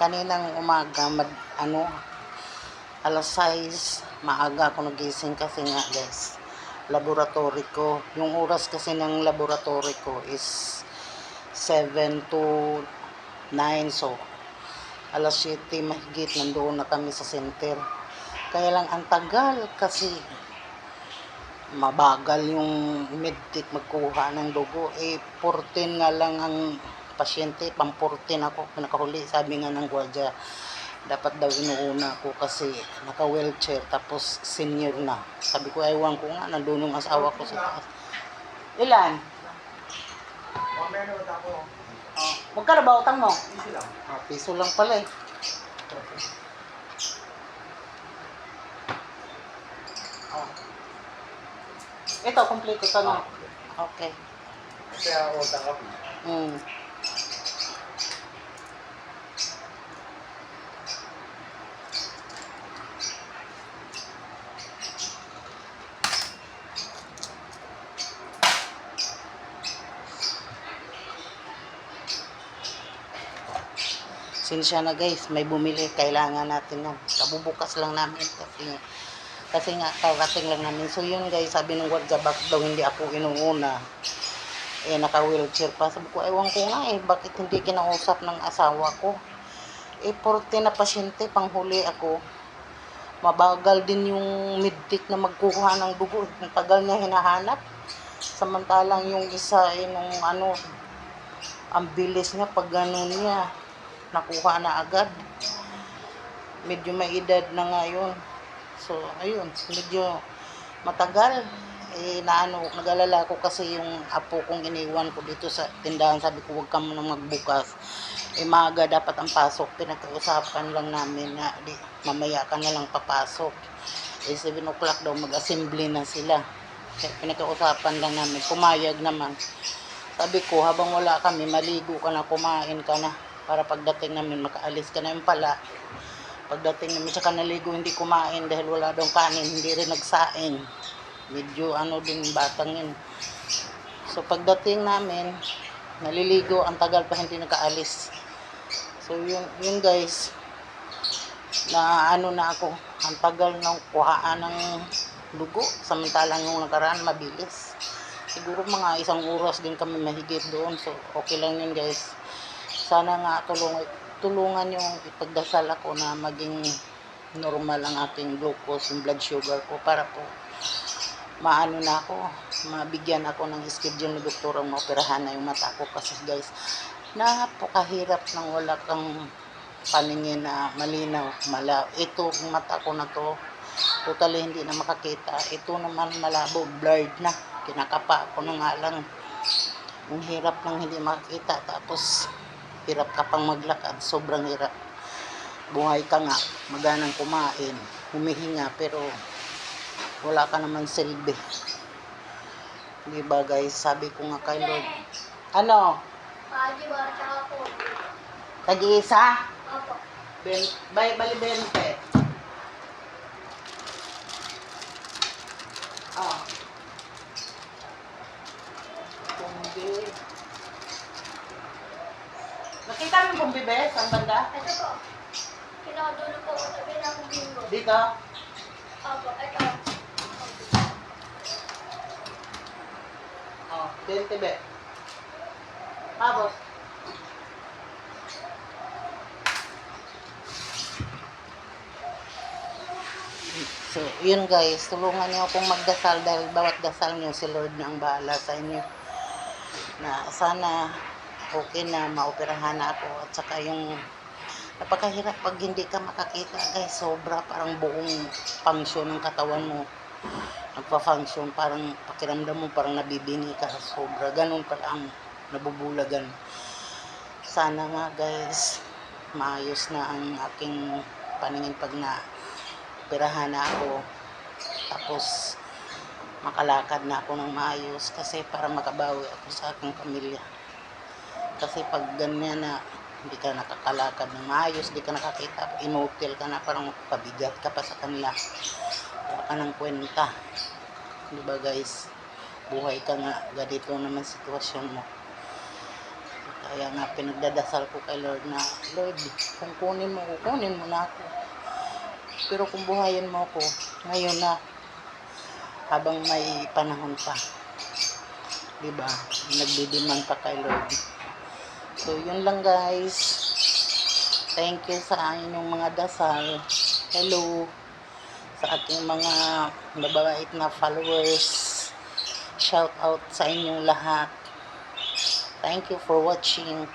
Kaninang umaga, alas 6, maaga ako nagising kasi nga guys, laboratory ko. Yung oras kasi ng laboratory ko is 7 to 9. So, alas 7 mahigit nandoon na kami sa center. Kaya lang ang tagal kasi mabagal yung medtech magkuha ng dugo. 14 nga lang ang pasyente, pang 14 ako nakahuli. Sabi nga ng gwardiya, dapat daw inuuna ko kasi naka-wheelchair tapos senior na. Sabi ko, aywan ko nga, nandun yung asawa ko sa taas. Ilan? Magkano ba utang mo? Piso lang. Piso lang pala eh. Ito, kompleto ito na. Okay. Kaya utang ka. Sinsya na guys, may bumili. Kailangan natin yan. Kabubukas lang namin kasi nga karating lang namin. So yun guys, sabi ng gwardiya, bakit daw hindi ako inuuna? Naka-wheelchair pa. Sabi ko, ewan ko nga bakit hindi kinausap ng asawa ko? 14 na pasyente, panghuli ako. Mabagal din yung medtech na magkuha ng dugo. Ang tagal niya hinahanap. Samantalang yung isa, ang bilis niya pag ganun niya. Nakuha na agad. Medyo may edad na ngayon. So, ayun, medyo matagal. Nag-alala ko kasi yung apo kong iniwan ko dito sa tindahan. Sabi ko, huwag ka muna magbukas. Maaga dapat ang pasok. Pinag-uusapan lang namin na mamaya ka na lang papasok. 7 o'clock daw mag-assembly na sila. Kaya pinag-uusapan lang namin. Pumayag naman. Sabi ko, habang wala kami, maligo ka na, kumain ka na. Para pagdating namin, makaalis ka na yung pala. Pagdating namin, saka naligo, hindi kumain dahil wala daw kanin, hindi rin nagsaing. Medyo din batang yun. So pagdating namin, naliligo, ang tagal pa hindi nakaalis. So yun guys, na ako, ang tagal ng kuhaan ng dugo, samantalang yung nakaraan mabilis. Siguro mga 1 oras din kami mahigit doon. So okay lang yun guys. Sana nga tulungan yung ipagdasal ako na maging normal ang aking glucose, yung blood sugar ko, para po mabigyan ako ng schedule ng doktor ang maoperahan na yung mata ko. Kasi guys, napakahirap nang wala kang paningin na malinaw. Ito, mata ko na to, totally hindi na makakita. Ito naman malabo, blurred na. Kinakapa ako na nga lang. Ang hirap nang hindi makakita. Tapos, hirap ka pang maglakad. Sobrang hirap. Buhay ka nga, maganang kumain, humihinga, pero wala ka naman silbi. Diba guys, sabi ko nga kay Lord. Ano? Tag-iisa? Opo. Bali 20. Kumbi. Nakita mo yung kumbi, Bes? Ang banda? Ito po. Kinadulo po ko sabi ng bingo. Dito? Opo, ito. 20, Be. Tapos? So, yun guys, tulungan niyo akong magdasal dahil bawat dasal niyo si Lord na ang bahala sa inyo. Na sana okay na, maoperahan na ako. At saka yung napakahirap pag hindi ka makakita guys, sobra, parang buong function ng katawan mo nagpa-function, parang pakiramdam mo parang nabibini ka, sobra, ganun pala ang nabubulagan. Sana nga guys, maayos na ang aking paningin pag operahan na ako, tapos makalakad na ako ng maayos, kasi para makabawi ako sa aking pamilya. Kasi pag ganyan na hindi ka nakakalakad ng maayos, hindi ka nakakita, inutil ka na, parang pabigat ka pa sa kanila, wala ka ng kwenta. Diba guys, buhay ka nga, ganito naman sitwasyon mo. Kaya nga pinagdadasal ko kay Lord na, Lord, kung kunin mo ko, kunin mo na ako. Pero kung buhayin mo ako, ngayon na, habang may panahon pa. Diba? Nagdidiman pa kay Lord. So, yun lang guys. Thank you sa inyong mga dasal. Hello sa ating mga mababait na followers. Shout out sa inyong lahat. Thank you for watching.